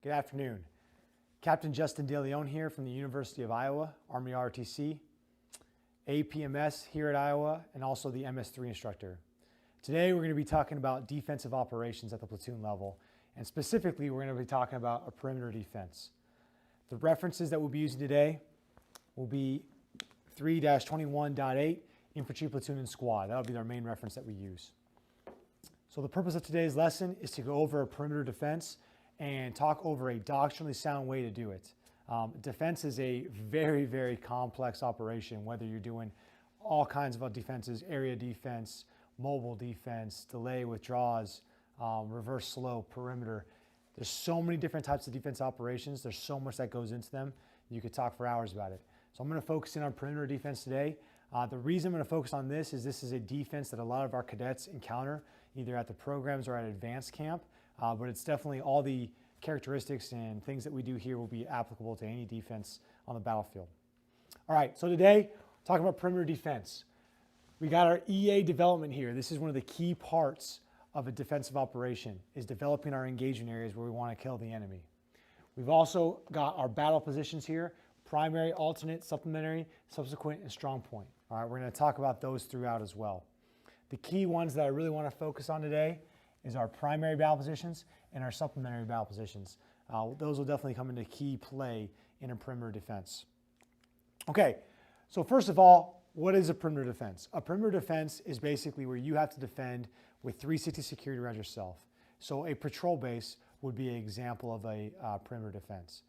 Good afternoon. Captain Justin DeLeon here from the University of Iowa, Army ROTC, APMS here at Iowa, and also the MS3 instructor. Today we're going to be talking about defensive operations at the platoon level, and specifically we're going to be talking about a perimeter defense. The references that we'll be using today will be 3-21.8, Infantry, Platoon, and Squad. That'll be our main reference that we use. So the purpose of today's lesson is to go over a perimeter defense and talk over a doctrinally sound way to do it. Defense is a very, very complex operation, whether you're doing all kinds of defenses, area defense, mobile defense, delay, withdraws, reverse slope, perimeter. There's so many different types of defense operations. There's so much that goes into them. You could talk for hours about it. So I'm going to focus in on perimeter defense today. The reason I'm going to focus on this is a defense that a lot of our cadets encounter either at the programs or at advanced camp. But it's definitely all the characteristics and things that we do here will be applicable to any defense on the battlefield. All right, so today, talking about perimeter defense. We got our EA development here. This is one of the key parts of a defensive operation, is developing our engagement areas where we want to kill the enemy. We've also got our battle positions here: primary, alternate, supplementary, subsequent, and strong point. All right, we're going to talk about those throughout as well. The key ones that I really want to focus on today is our primary battle positions and our supplementary battle positions. Those will definitely come into key play in a perimeter defense. Okay, so first of all, what is a perimeter defense? A perimeter defense is basically where you have to defend with 360 security around yourself. So a patrol base would be an example of a perimeter defense.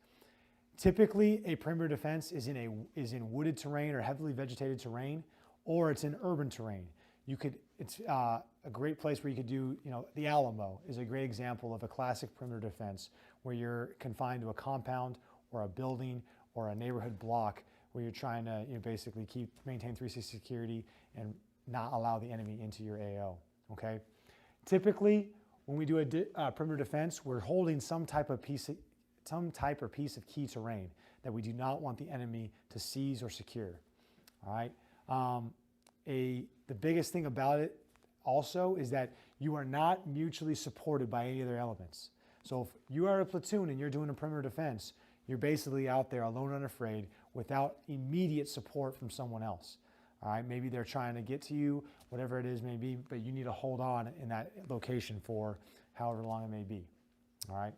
Typically, a perimeter defense is in wooded terrain or heavily vegetated terrain, or it's in urban terrain. It's a great place where you could do, the Alamo is a great example of a classic perimeter defense where you're confined to a compound or a building or a neighborhood block where you're trying to basically maintain 360 security and not allow the enemy into your AO. Okay. Typically, when we do a perimeter defense, we're holding some type or piece of key terrain that we do not want the enemy to seize or secure. All right. The biggest thing about it also is that you are not mutually supported by any other elements. So if you are a platoon and you're doing a perimeter defense, you're basically out there alone and unafraid without immediate support from someone else. All right, maybe they're trying to get to you, whatever it is may be, but you need to hold on in that location for however long it may be. All right.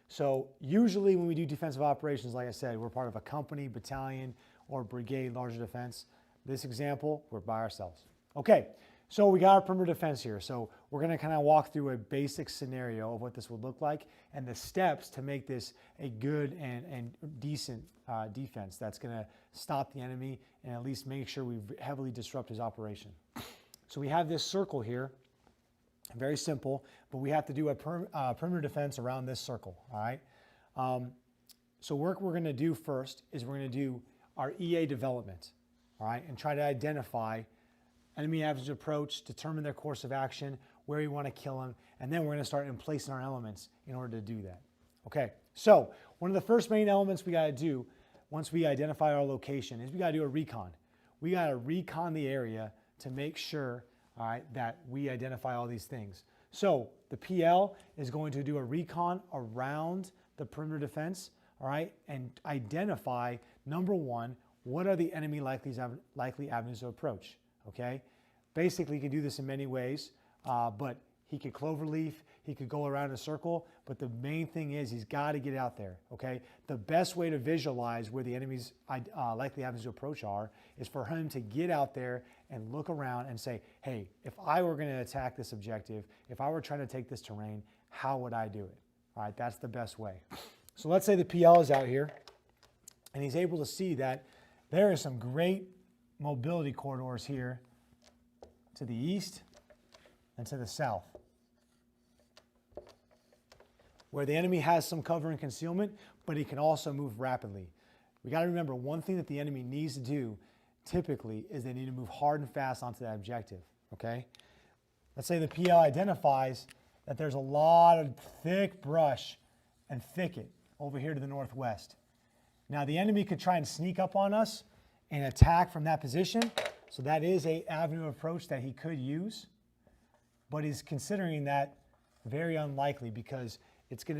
So usually when we do defensive operations, like I said, we're part of a company, battalion, or brigade larger defense. This example, we're by ourselves. Okay, so we got our perimeter defense here. So we're going to kind of walk through a basic scenario of what this would look like and the steps to make this a good and decent defense that's going to stop the enemy and at least make sure we heavily disrupt his operation. So we have this circle here, very simple, but we have to do a perimeter defense around this circle, all right? So what we're going to do first is we're going to do our EA development. All right, and try to identify enemy average approach, determine their course of action, where we want to kill them, and then we're going to start in placing our elements in order to do that. Okay, so one of the first main elements we got to do once we identify our location is we got to do a recon. We got to recon the area to make sure, all right, that we identify all these things. So the PL is going to do a recon around the perimeter defense, all right, and identify, number one, what are the enemy likely avenues of approach, okay? Basically, he can do this in many ways, but he could cloverleaf, he could go around in a circle, but the main thing is he's got to get out there, okay? The best way to visualize where the enemy's likely avenues of approach are is for him to get out there and look around and say, hey, if I were going to attack this objective, if I were trying to take this terrain, how would I do it? All right, that's the best way. So let's say the PL is out here, and he's able to see that there are some great mobility corridors here to the east and to the south, where the enemy has some cover and concealment, but he can also move rapidly. We got to remember, one thing that the enemy needs to do typically is they need to move hard and fast onto that objective, okay? Let's say the PL identifies that there's a lot of thick brush and thicket over here to the northwest. Now, the enemy could try and sneak up on us and attack from that position. So that is an avenue of approach that he could use, but he's considering that very unlikely because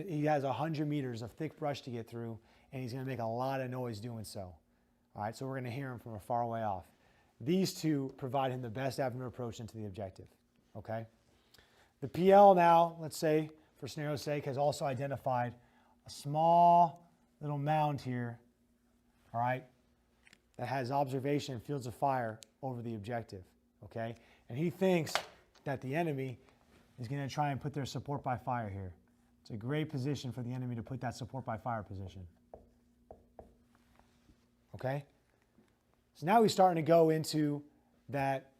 He has 100 meters of thick brush to get through, and he's going to make a lot of noise doing so. All right, so we're going to hear him from a far way off. These two provide him the best avenue approach into the objective. Okay. The PL now, let's say, for scenario's sake, has also identified a small little mound here, all right, that has observation fields of fire over the objective, okay? And he thinks that the enemy is going to try and put their support by fire here. It's a great position for the enemy to put that support by fire position. Okay? So now we're starting to go into that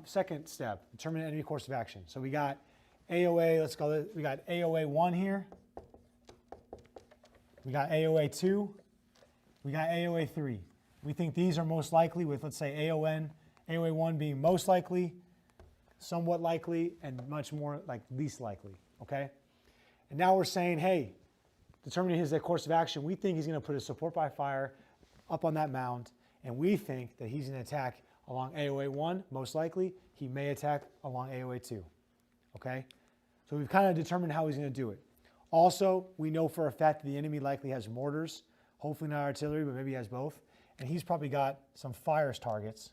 second step, determine enemy course of action. So we got AOA, we got AOA 1 here. We got AOA 2. We got AOA 3. We think these are most likely with, let's say, AOA 1 being most likely, somewhat likely, and much more like least likely, okay? And now we're saying, hey, determining his course of action, we think he's going to put his support by fire up on that mound, and we think that he's going to attack along AOA 1, most likely. He may attack along AOA 2, okay? So we've kind of determined how he's going to do it. Also, we know for a fact that the enemy likely has mortars, hopefully not artillery, but maybe he has both. And he's probably got some fires targets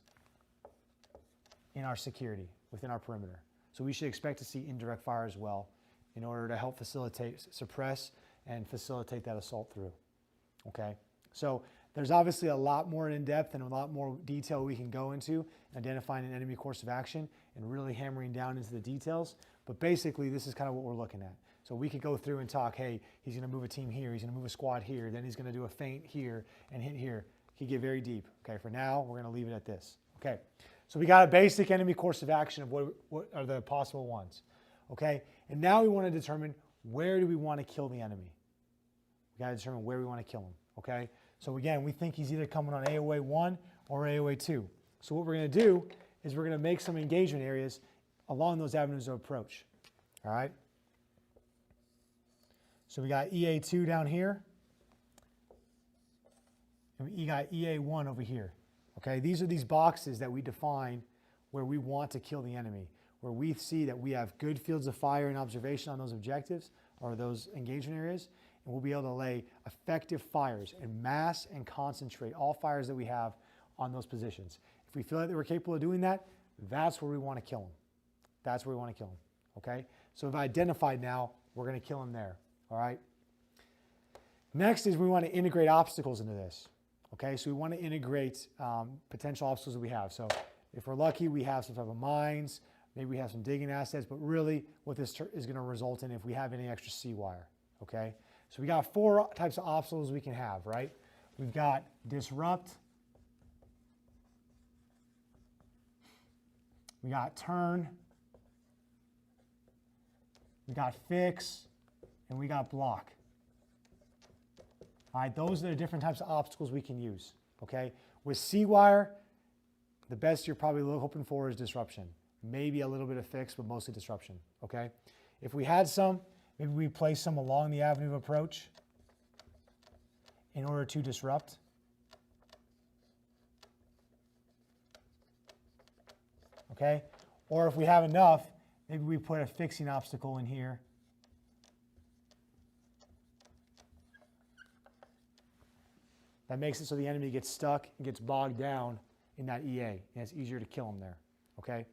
in our security, within our perimeter. So we should expect to see indirect fire as well in order to help suppress and facilitate that assault through. Okay? So there's obviously a lot more in depth and a lot more detail we can go into identifying an enemy course of action and really hammering down into the details. But basically, this is kind of what we're looking at. So we could go through and talk, hey, he's going to move a team here, he's going to move a squad here, then he's going to do a feint here and hit here. He could get very deep. Okay, for now, we're going to leave it at this. Okay, so we got a basic enemy course of action of what are the possible ones. Okay, and now we want to determine where do we want to kill the enemy. We got to determine where we want to kill him. Okay, so again, we think he's either coming on AOA 1 or AOA 2. So what we're going to do is we're going to make some engagement areas along those avenues of approach. All right. So we got EA2 down here, and we got EA1 over here. Okay, these are these boxes that we define where we want to kill the enemy, where we see that we have good fields of fire and observation on those objectives or those engagement areas, and we'll be able to lay effective fires and mass and concentrate all fires that we have on those positions. If we feel like we're capable of doing that, that's where we want to kill them. That's where we want to kill them. Okay, so we've identified now we're going to kill him there. All right. Next is we want to integrate obstacles into this. Okay, so we want to integrate potential obstacles that we have. So if we're lucky, we have some type of mines, maybe we have some digging assets, but really what this is going to result in if we have any extra sea wire. Okay, so we got 4 types of obstacles we can have, right? We've got disrupt, we got turn, we got fix, and we got block. All right, those are the different types of obstacles we can use, okay? With C-wire, the best you're probably hoping for is disruption. Maybe a little bit of fix, but mostly disruption, okay? If we had some, maybe we place some along the avenue of approach in order to disrupt. Okay? Or if we have enough, maybe we put a fixing obstacle in here. That makes it so the enemy gets stuck and gets bogged down in that EA, and it's easier to kill him there, okay?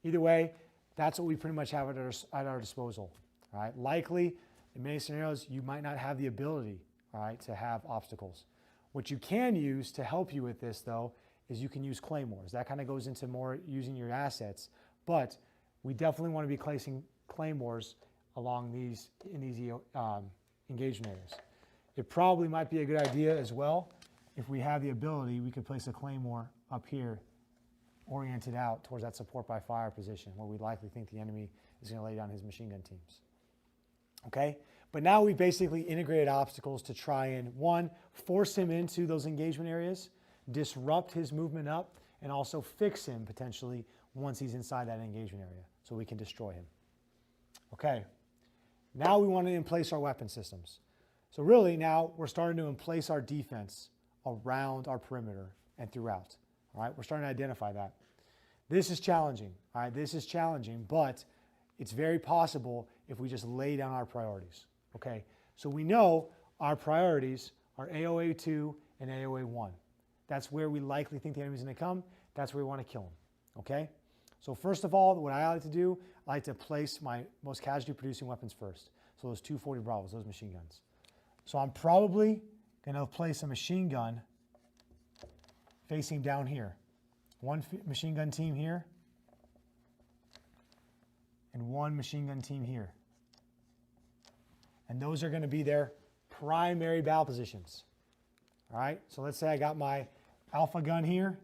Either way, that's what we pretty much have at our disposal, all right? Likely, in many scenarios, you might not have the ability, all right, to have obstacles. What you can use to help you with this, though, is you can use claymores. That kind of goes into more using your assets, but we definitely want to be placing claymores along these engagement areas. It probably might be a good idea as well. If we have the ability, we could place a claymore up here oriented out towards that support by fire position where we likely think the enemy is going to lay down his machine gun teams. Okay? But now we've basically integrated obstacles to try and, 1, force him into those engagement areas, disrupt his movement up, and also fix him potentially once he's inside that engagement area so we can destroy him. Okay. Now we want to emplace our weapon systems. So really now we're starting to emplace our defense around our perimeter and throughout. All right, we're starting to identify that. This is challenging. All right, this is challenging, but it's very possible if we just lay down our priorities. Okay, so we know our priorities are AOA 2 and AOA 1. That's where we likely think the enemy's going to come. That's where we want to kill them. Okay, so first of all, what I like to do, I like to place my most casualty producing weapons first. So those 240 Bravos, those machine guns. So I'm probably going to place a machine gun facing down here. One machine gun team here and one machine gun team here. And those are going to be their primary battle positions. All right, so let's say I got my Alpha gun here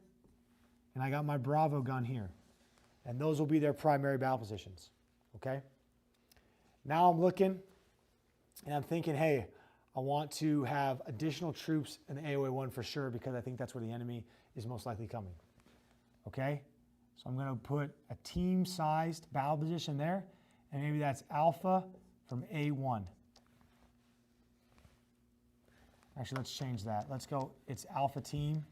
and I got my Bravo gun here. And those will be their primary battle positions. Okay? Now I'm looking and I'm thinking, hey, I want to have additional troops in the AOA 1 for sure because I think that's where the enemy is most likely coming. Okay? So I'm going to put a team-sized battle position there, and maybe that's Alpha from A1. Actually, let's change that. Let's go, it's Alpha team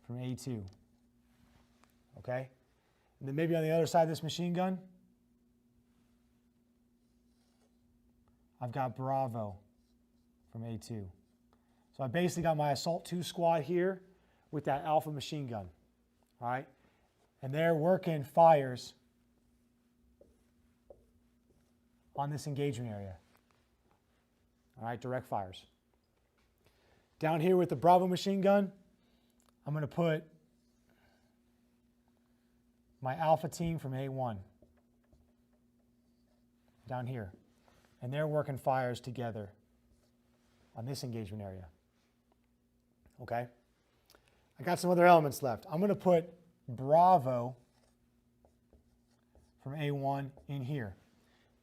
from A2. Okay? And then maybe on the other side of this machine gun, I've got Bravo from A2. So I basically got my Assault 2 squad here with that Alpha machine gun. All right? And they're working fires on this engagement area. All right, direct fires. Down here with the Bravo machine gun, I'm going to put my Alpha team from A1 down here. And they're working fires together on this engagement area. Okay? I got some other elements left. I'm going to put Bravo from A1 in here.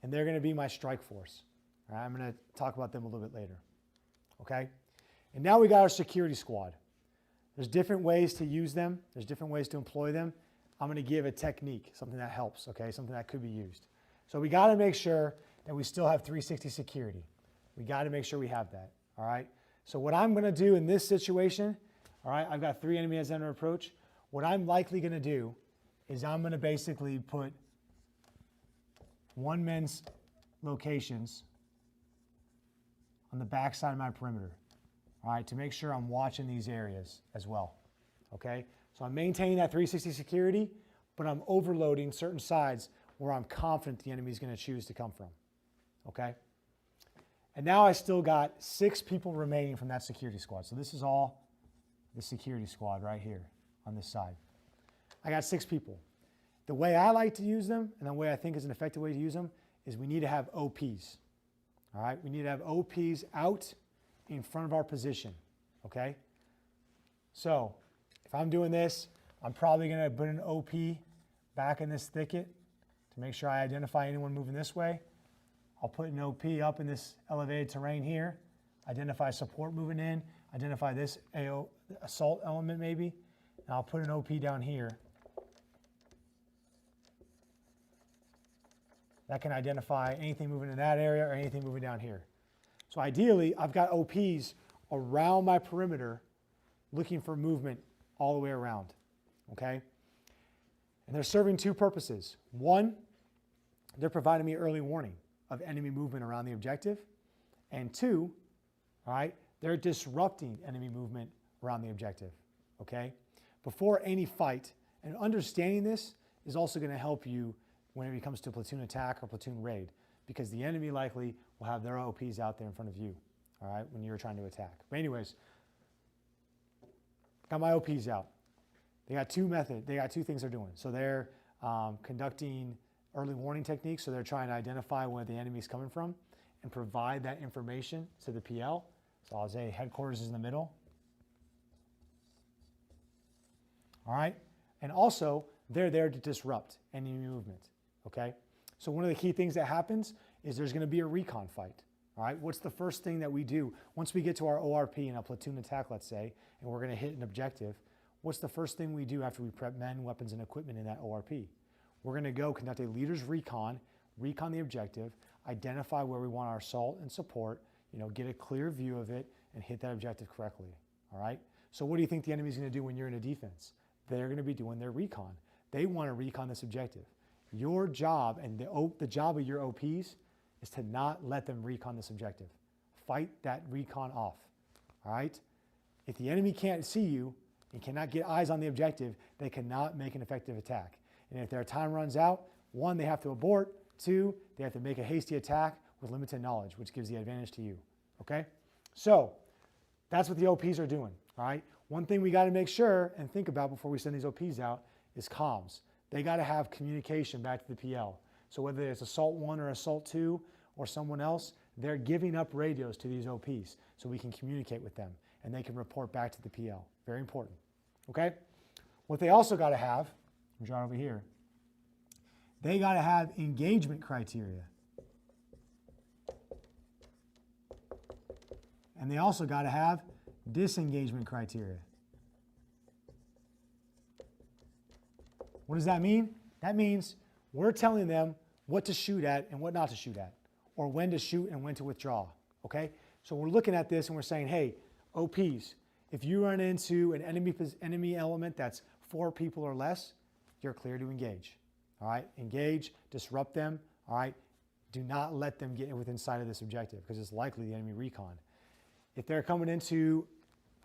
And they're going to be my strike force. All right? I'm going to talk about them a little bit later. Okay? And now we got our security squad. There's different ways to use them. There's different ways to employ them. I'm going to give a technique, something that helps, okay? Something that could be used. So we got to make sure that we still have 360 security. We got to make sure we have that, all right? So what I'm going to do in this situation, all right, I've got 3 enemies under approach. What I'm likely going to do is I'm going to basically put one men's locations on the back side of my perimeter, all right, to make sure I'm watching these areas as well, okay? So I'm maintaining that 360 security, but I'm overloading certain sides where I'm confident the enemy is going to choose to come from, okay? And now I still got 6 people remaining from that security squad. So this is all the security squad right here on this side. I got 6 people. The way I like to use them, and the way I think is an effective way to use them, is we need to have OPs, all right? We need to have OPs out in front of our position, okay? So if I'm doing this, I'm probably going to put an OP back in this thicket to make sure I identify anyone moving this way. I'll put an OP up in this elevated terrain here, identify support moving in, identify this assault element maybe, and I'll put an OP down here that can identify anything moving in that area or anything moving down here. So ideally, I've got OPs around my perimeter looking for movement all the way around, okay? And they're serving 2 purposes. One, they're providing me early warning of enemy movement around the objective. And 2, all right, they're disrupting enemy movement around the objective, okay? Before any fight, and understanding this is also going to help you when it comes to platoon attack or platoon raid, because the enemy likely will have their OPs out there in front of you, all right, when you're trying to attack. But anyways, got my OPs out. They got 2 things they're doing. So they're conducting early warning techniques, so they're trying to identify where the enemy is coming from and provide that information to the PL. So I'll say headquarters is in the middle. All right? And also, they're there to disrupt enemy movement, okay? So one of the key things that happens is there's going to be a recon fight, all right? What's the first thing that we do? Once we get to our ORP in a platoon attack, let's say, and we're going to hit an objective, what's the first thing we do after we prep men, weapons, and equipment in that ORP? We're going to go conduct a leader's recon the objective, identify where we want our assault and support, get a clear view of it, and hit that objective correctly, all right? So what do you think the enemy's going to do when you're in a defense? They're going to be doing their recon. They want to recon this objective. Your job and the job of your OPs is to not let them recon this objective. Fight that recon off, all right? If the enemy can't see you and cannot get eyes on the objective, they cannot make an effective attack. And if their time runs out, 1, they have to abort. 2, they have to make a hasty attack with limited knowledge, which gives the advantage to you, okay? So that's what the OPs are doing, all right? One thing we got to make sure and think about before we send these OPs out is comms. They got to have communication back to the PL. So whether it's Assault 1 or Assault 2 or someone else, they're giving up radios to these OPs so we can communicate with them and they can report back to the PL. Very important, okay? What they also got to have, I'm drawing over here, they got to have engagement criteria. And they also got to have disengagement criteria. What does that mean? That means we're telling them what to shoot at and what not to shoot at, or when to shoot and when to withdraw, okay? So we're looking at this and we're saying, hey, OPs, if you run into an enemy element that's 4 people or less, you're clear to engage, all right? Engage, disrupt them, all right? Do not let them get within sight of this objective because it's likely the enemy recon. If they're coming into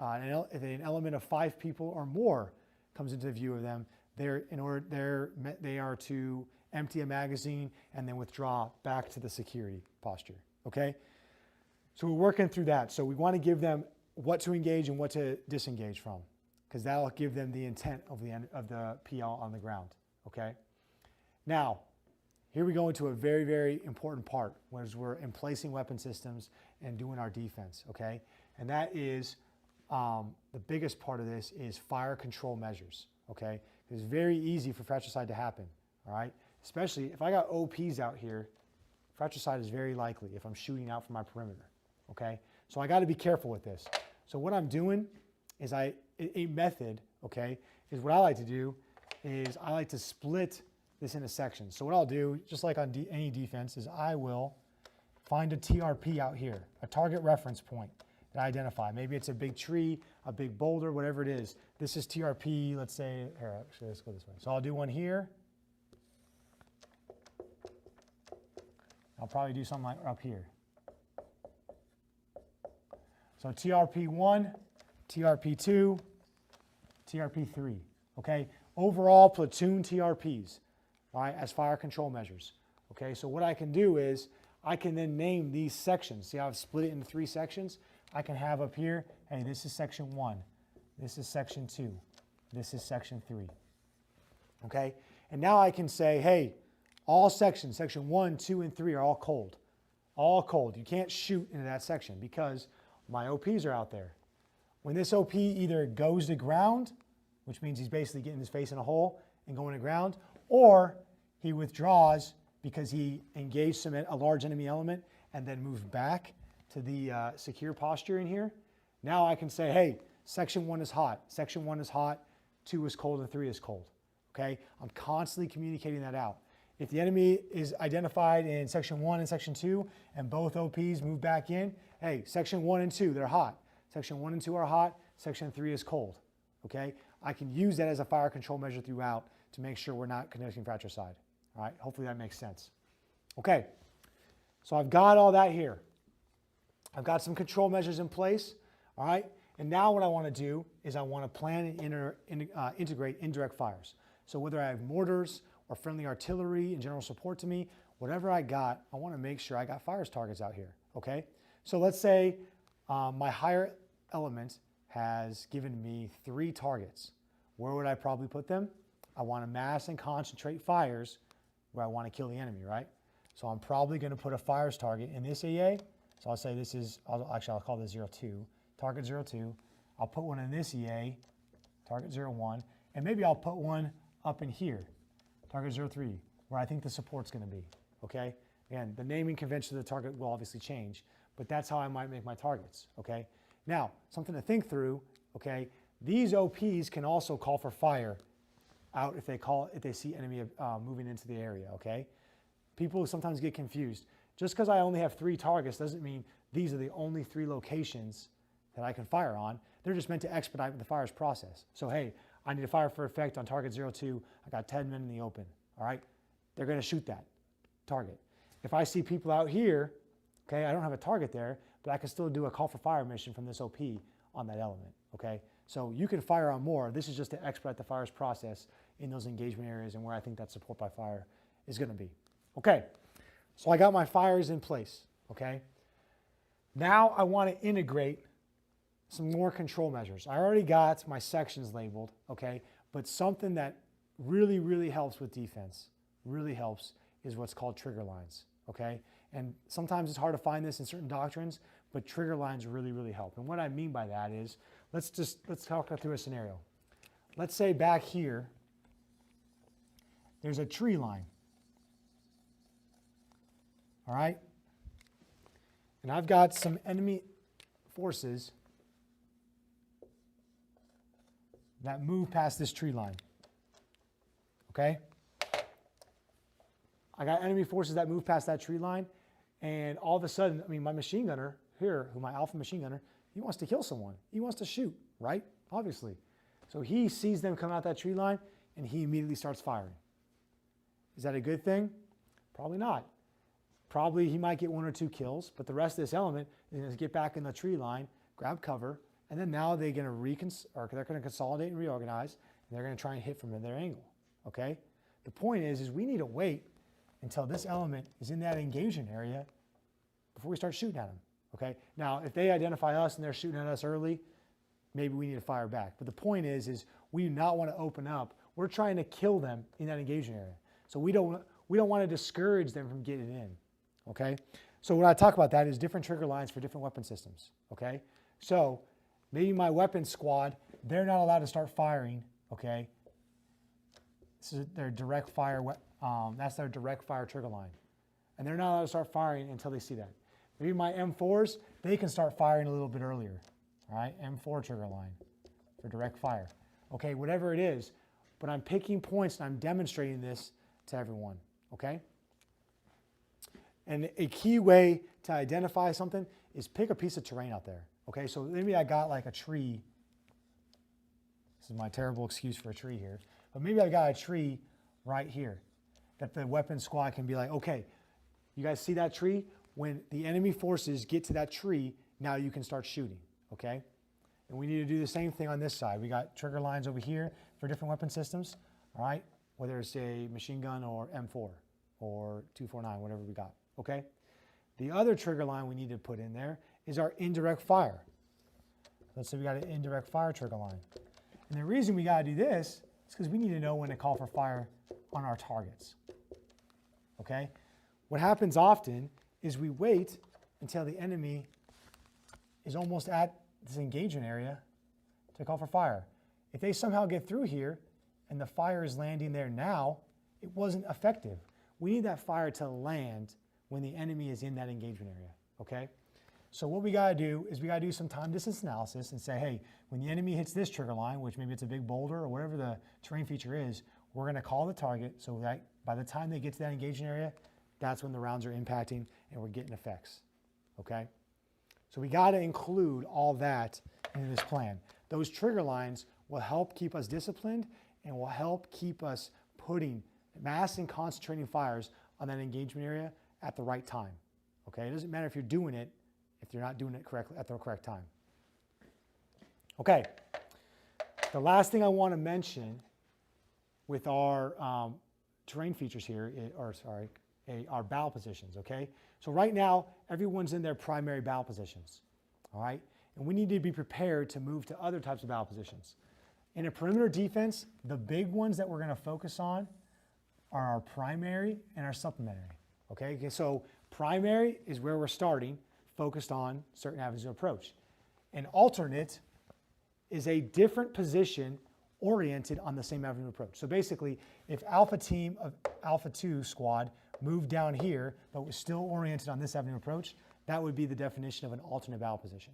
if an element of 5 people or more comes into the view of them, they are to empty a magazine and then withdraw back to the security posture, okay? So we're working through that. So we want to give them what to engage and what to disengage from because that'll give them the intent of the PL on the ground, okay? Now, here we go into a very, very important part, whereas we're emplacing weapon systems and doing our defense, okay? And that is, the biggest part of this is fire control measures, okay? It's very easy for fratricide to happen, all right? Especially if I got OPs out here, fratricide is very likely if I'm shooting out from my perimeter, okay? So I got to be careful with this. So what I'm doing is a method, okay, is what I like to do is I like to split this into sections. So what I'll do, just like on any defense, is I will find a TRP out here, a target reference point that I identify. Maybe it's a big tree, a big boulder, whatever it is. This is TRP, let's say, here, actually, let's go this way. So I'll do one here. I'll probably do something like up here. So TRP1, TRP2, TRP3, okay? Overall platoon TRPs, all right, as fire control measures, okay? So what I can do is I can then name these sections. See how I've split it into 3 sections? I can have up here, hey, this is section 1, this is section 2, this is section 3, okay? And now I can say, hey, all sections, section 1, 2, and 3 are all cold. All cold. You can't shoot into that section because my OPs are out there. When this OP either goes to ground, which means he's basically getting his face in a hole and going to ground, or he withdraws because he engaged a large enemy element and then moved back to the secure posture in here. Now I can say, hey, section 1 is hot, section 1 is hot, 2 is cold, and 3 is cold, okay? I'm constantly communicating that out. If the enemy is identified in section 1 and section 2 and both OPs move back in, hey, section 1 and 2, they're hot. Section 1 and 2 are hot, section 3 is cold, okay? I can use that as a fire control measure throughout to make sure we're not conducting fratricide, all right? Hopefully that makes sense. Okay, so I've got all that here. I've got some control measures in place, all right? And now what I want to do is I want to plan and integrate indirect fires. So whether I have mortars or friendly artillery and general support to me, whatever I got, I want to make sure I got fires targets out here, okay? So let's say my higher element has given me 3 targets. Where would I probably put them? I want to mass and concentrate fires where I want to kill the enemy, right? So I'm probably going to put a fires target in this EA. So I'll say this is, I'll call this 02, target 02. I'll put one in this EA, target 01, and maybe I'll put one up in here, target 03, where I think the support's going to be, okay? Again, the naming convention of the target will obviously change, but that's how I might make my targets, okay? Now, something to think through, okay? These OPs can also call for fire out if they see enemy moving into the area, okay? People sometimes get confused. Just because I only have 3 targets doesn't mean these are the only 3 locations that I can fire on. They're just meant to expedite the fires process. So hey, I need to fire for effect on target 02. I got 10 men in the open, all right? they're going to shoot that target. If I see people out here, okay, I don't have a target there, but I can still do a call for fire mission from this OP on that element, okay? So you can fire on more. This is just to expedite the fire's process in those engagement areas and where I think that support by fire is going to be. Okay, so I got my fires in place, okay? Now I want to integrate some more control measures. I already got my sections labeled, okay? But something that really, really helps with defense, really helps, is what's called trigger lines, okay? And sometimes it's hard to find this in certain doctrines, but trigger lines really, really help. And what I mean by that is, let's talk through a scenario. Let's say back here, there's a tree line, all right? And I've got some enemy forces that move past this tree line, okay? I got enemy forces that move past that tree line, and all of a sudden, I mean, my machine gunner here, my alpha machine gunner, he wants to kill someone. He wants to shoot, right? Obviously. So he sees them come out that tree line, and he immediately starts firing. Is that a good thing? Probably not. Probably he might get 1 or 2 kills, but the rest of this element is going to get back in the tree line, grab cover, and then now they're going to consolidate and reorganize, and they're going to try and hit from their angle, okay? The point is we need to wait until this element is in that engagement area before we start shooting at them, okay? Now, if they identify us and they're shooting at us early, maybe we need to fire back. But the point is we do not want to open up. We're trying to kill them in that engagement area. So we don't want to discourage them from getting in, okay? So when I talk about that is different trigger lines for different weapon systems, okay? So maybe my weapon squad, they're not allowed to start firing, okay? This is their direct fire, that's their direct fire trigger line. And they're not allowed to start firing until they see that. Maybe my M4s, they can start firing a little bit earlier, all right? M4 trigger line for direct fire. Okay, whatever it is, but I'm picking points and I'm demonstrating this to everyone, okay? And a key way to identify something is pick a piece of terrain out there, okay? So maybe I got like a tree. This is my terrible excuse for a tree here. But maybe I got a tree right here that the weapon squad can be like, okay, you guys see that tree? When the enemy forces get to that tree, now you can start shooting, okay? And we need to do the same thing on this side. We got trigger lines over here for different weapon systems, all right? Whether it's a machine gun or M4 or 249, whatever we got, okay? The other trigger line we need to put in there is our indirect fire. Let's say we got an indirect fire trigger line. And the reason we got to do this is because we need to know when to call for fire on our targets, okay? What happens often is we wait until the enemy is almost at this engagement area to call for fire. If they somehow get through here and the fire is landing there now, it wasn't effective. We need that fire to land when the enemy is in that engagement area, okay? So what we gotta do is we gotta do some time distance analysis and say, hey, when the enemy hits this trigger line, which maybe it's a big boulder or whatever the terrain feature is, we're gonna call the target so that by the time they get to that engagement area, that's when the rounds are impacting and we're getting effects, okay? So we gotta include all that in this plan. Those trigger lines will help keep us disciplined and will help keep us putting mass and concentrating fires on that engagement area at the right time, okay? It doesn't matter if you're doing it if you're not doing it correctly at the correct time. Okay, the last thing I want to mention with our terrain features here, our battle positions, okay? So right now, everyone's in their primary battle positions, all right? And we need to be prepared to move to other types of battle positions. In a perimeter defense, the big ones that we're going to focus on are our primary and our supplementary, okay? So primary is where we're starting, focused on certain avenues of approach. An alternate is a different position oriented on the same avenue of approach. So basically, if alpha team of alpha 2 squad moved down here, but was still oriented on this avenue of approach, that would be the definition of an alternate battle position.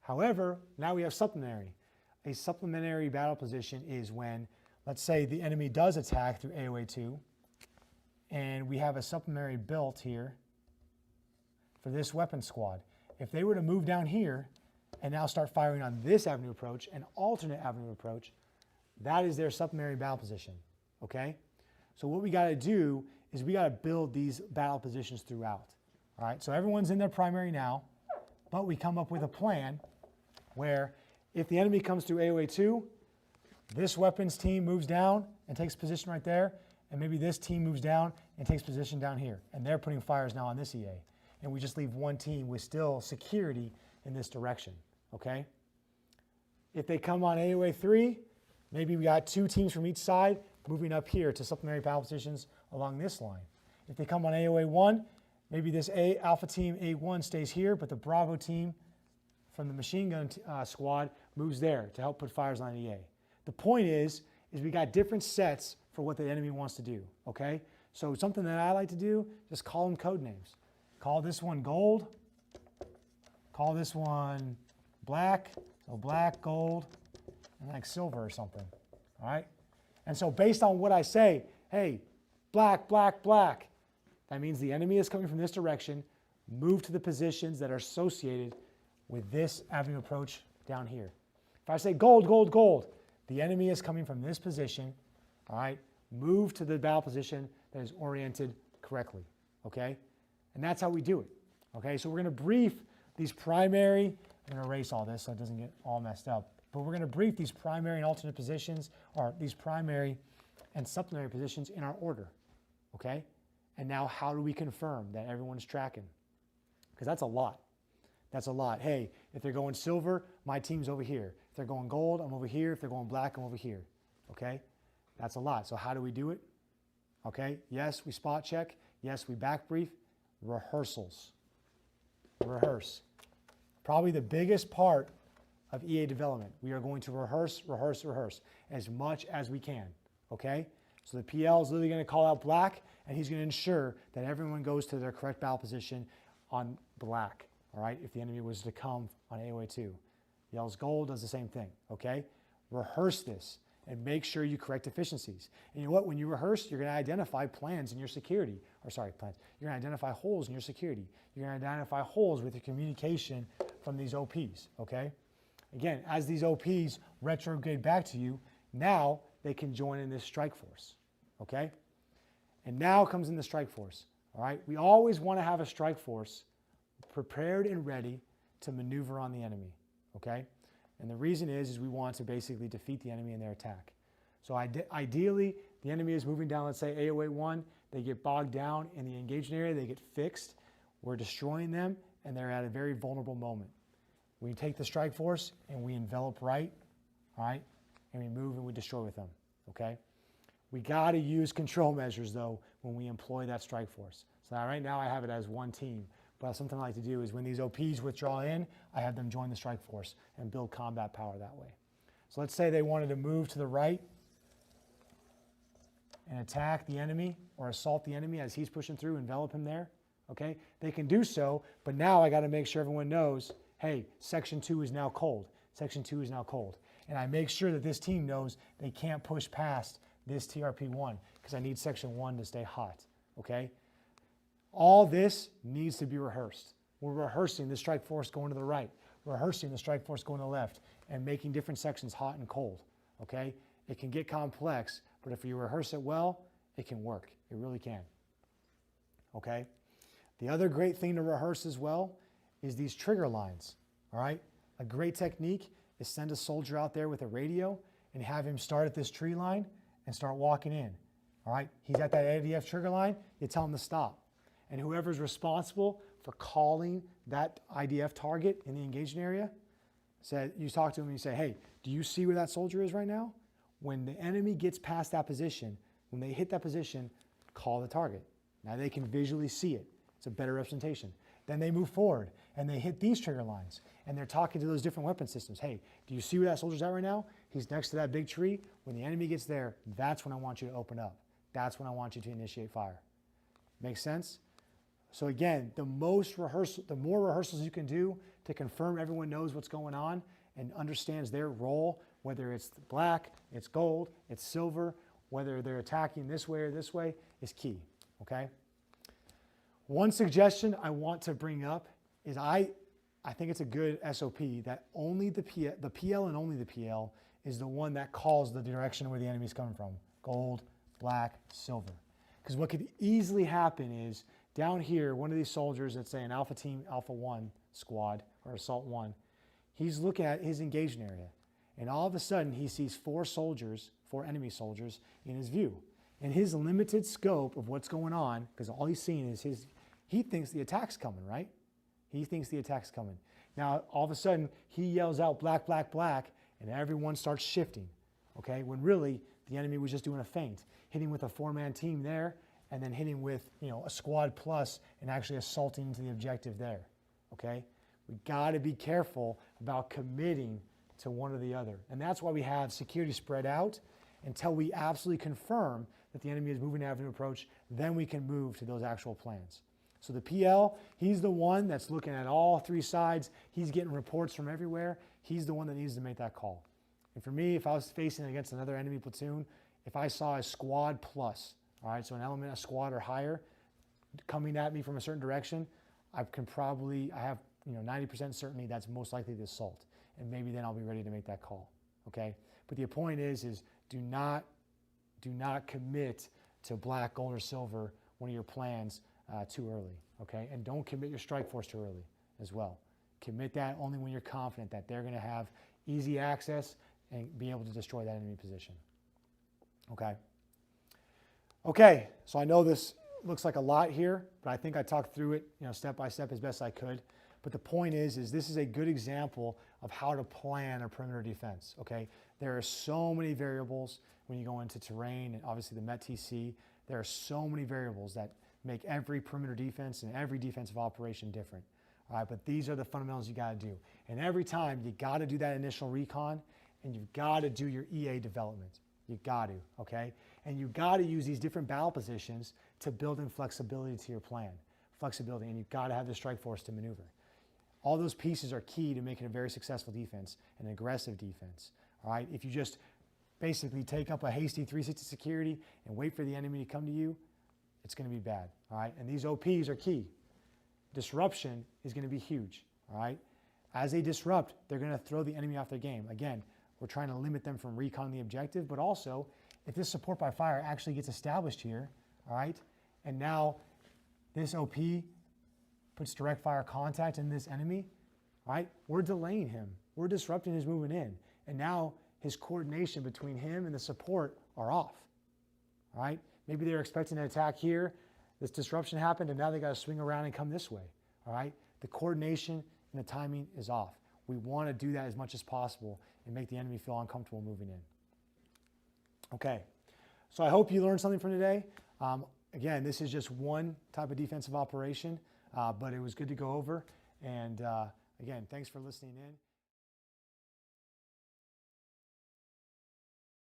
However, now we have supplementary. A supplementary battle position is when, let's say the enemy does attack through AOA 2, and we have a supplementary built here for this weapon squad. If they were to move down here and now start firing on this avenue approach, an alternate avenue approach, that is their supplementary battle position, okay? So what we got to do is we got to build these battle positions throughout. All right, so everyone's in their primary now, but we come up with a plan where if the enemy comes through AOA 2, this weapons team moves down and takes position right there, and maybe this team moves down and takes position down here, and they're putting fires now on this EA. And we just leave one team with still security in this direction, okay? If they come on AOA 3, maybe we got 2 teams from each side moving up here to supplementary battle positions along this line. If they come on AOA 1, maybe this Alpha team A1 stays here, but the Bravo team from the machine gun squad moves there to help put fires on EA. The point is we got different sets for what the enemy wants to do, okay? So something that I like to do, just call them code names. Call this one gold, call this one black, so black, gold, and like silver or something, all right? And so based on what I say, hey, black, black, black, that means the enemy is coming from this direction, move to the positions that are associated with this avenue approach down here. If I say gold, gold, gold, the enemy is coming from this position, all right? Move to the battle position that is oriented correctly, okay? And that's how we do it, okay? So we're gonna brief these primary, I'm gonna erase all this so it doesn't get all messed up, but we're gonna brief these primary and alternate positions, or these primary and supplementary positions in our order, okay? And now how do we confirm that everyone's tracking? Because that's a lot. That's a lot. Hey, if they're going silver, my team's over here. If they're going gold, I'm over here. If they're going black, I'm over here. Okay? That's a lot. So how do we do it? Okay? Yes, we spot check. Yes, we back brief. Rehearsals. Rehearse. Probably the biggest part of EA development. We are going to rehearse, rehearse, rehearse as much as we can. Okay? So the PL is literally going to call out black, and he's going to ensure that everyone goes to their correct battle position on black. All right, if the enemy was to come on AOA 2. Yells gold does the same thing, okay? Rehearse this and make sure you correct deficiencies. And you know what? When you rehearse, you're going to identify plans in your security. Or sorry, plans. You're going to identify holes in your security. You're going to identify holes with your communication from these OPs, okay? Again, as these OPs retrograde back to you, now they can join in this strike force, okay? And now comes in the strike force, all right? We always want to have a strike force prepared and ready to maneuver on the enemy, okay? And the reason is we want to basically defeat the enemy in their attack. So ideally, the enemy is moving down, let's say AOA 1, they get bogged down in the engagement area, they get fixed, we're destroying them, and they're at a very vulnerable moment. We take the strike force and we envelop right, all right? And we move and we destroy with them, okay? We got to use control measures, though, when we employ that strike force. So right now I have it as one team. But something I like to do is when these OPs withdraw in, I have them join the strike force and build combat power that way. So let's say they wanted to move to the right and attack the enemy or assault the enemy as he's pushing through, envelop him there, okay? They can do so, but now I got to make sure everyone knows, hey, Section 2 is now cold. Section 2 is now cold. And I make sure that this team knows they can't push past this TRP1 because I need Section 1 to stay hot, okay? All this needs to be rehearsed. We're rehearsing the strike force going to the right, rehearsing the strike force going to the left, and making different sections hot and cold, okay? It can get complex, but if you rehearse it well, it can work. It really can, okay? The other great thing to rehearse as well is these trigger lines, all right? A great technique is send a soldier out there with a radio and have him start at this tree line and start walking in, all right? He's at that IDF trigger line, you tell him to stop. And whoever's responsible for calling that IDF target in the engagement area, you talk to him and you say, hey, do you see where that soldier is right now? When the enemy gets past that position, when they hit that position, call the target. Now they can visually see it. It's a better representation. Then they move forward and they hit these trigger lines and they're talking to those different weapon systems. Hey, do you see where that soldier's at right now? He's next to that big tree. When the enemy gets there, that's when I want you to open up. That's when I want you to initiate fire. Make sense? So again, the more rehearsals you can do to confirm everyone knows what's going on and understands their role, whether it's black, it's gold, it's silver, whether they're attacking this way or this way, is key, okay? One suggestion I want to bring up is I think it's a good SOP that only the PL and only the PL is the one that calls the direction where the enemy is coming from. Gold, black, silver. Because what could easily happen is down here, one of these soldiers, let's say an Alpha Team, Alpha 1 squad or Assault 1, he's looking at his engagement area. And all of a sudden, he sees 4 enemy soldiers in his view. And his limited scope of what's going on, because all he's seeing is he thinks the attack's coming, right? He thinks the attack's coming. Now, all of a sudden, he yells out black, black, black, and everyone starts shifting, okay? When really, the enemy was just doing a feint, hitting with a 4-man team there, and then hitting with, a squad plus and actually assaulting into the objective there, okay? We got to be careful about committing to one or the other. And that's why we have security spread out until we absolutely confirm that the enemy is moving to avenue approach, then we can move to those actual plans. So the PL, he's the one that's looking at all 3 sides. He's getting reports from everywhere. He's the one that needs to make that call. And for me, if I was facing against another enemy platoon, if I saw a squad plus, all right, so an element, a squad or higher, coming at me from a certain direction, I have 90% certainty that's most likely the assault. And maybe then I'll be ready to make that call, okay? But the point is do not commit to black, gold, or silver, one of your plans, too early, okay? And don't commit your strike force too early as well. Commit that only when you're confident that they're going to have easy access and be able to destroy that enemy position, okay? Okay, so I know this looks like a lot here, but I think I talked through it, step by step as best I could. But the point is this is a good example of how to plan a perimeter defense, okay? There are so many variables when you go into terrain and obviously the MET-TC. There are so many variables that make every perimeter defense and every defensive operation different, all right? But these are the fundamentals you got to do. And every time you got to do that initial recon and you've got to do your EA development. You got to, okay? And you got to use these different battle positions to build in flexibility to your plan. Flexibility, and you've got to have the strike force to maneuver. All those pieces are key to making a very successful defense, an aggressive defense, all right? If you just basically take up a hasty 360 security and wait for the enemy to come to you, it's going to be bad, all right? And these OPs are key. Disruption is going to be huge, all right? As they disrupt, they're going to throw the enemy off their game. Again, we're trying to limit them from recon the objective, but also if this support by fire actually gets established here, all right, and now this OP puts direct fire contact in this enemy, all right, we're delaying him. We're disrupting his movement in. And now his coordination between him and the support are off, all right? Maybe they're expecting an attack here. This disruption happened, and now they got to swing around and come this way, all right? The coordination and the timing is off. We want to do that as much as possible and make the enemy feel uncomfortable moving in. Okay, so I hope you learned something from today. Again, this is just one type of defensive operation, but it was good to go over. And again, thanks for listening in.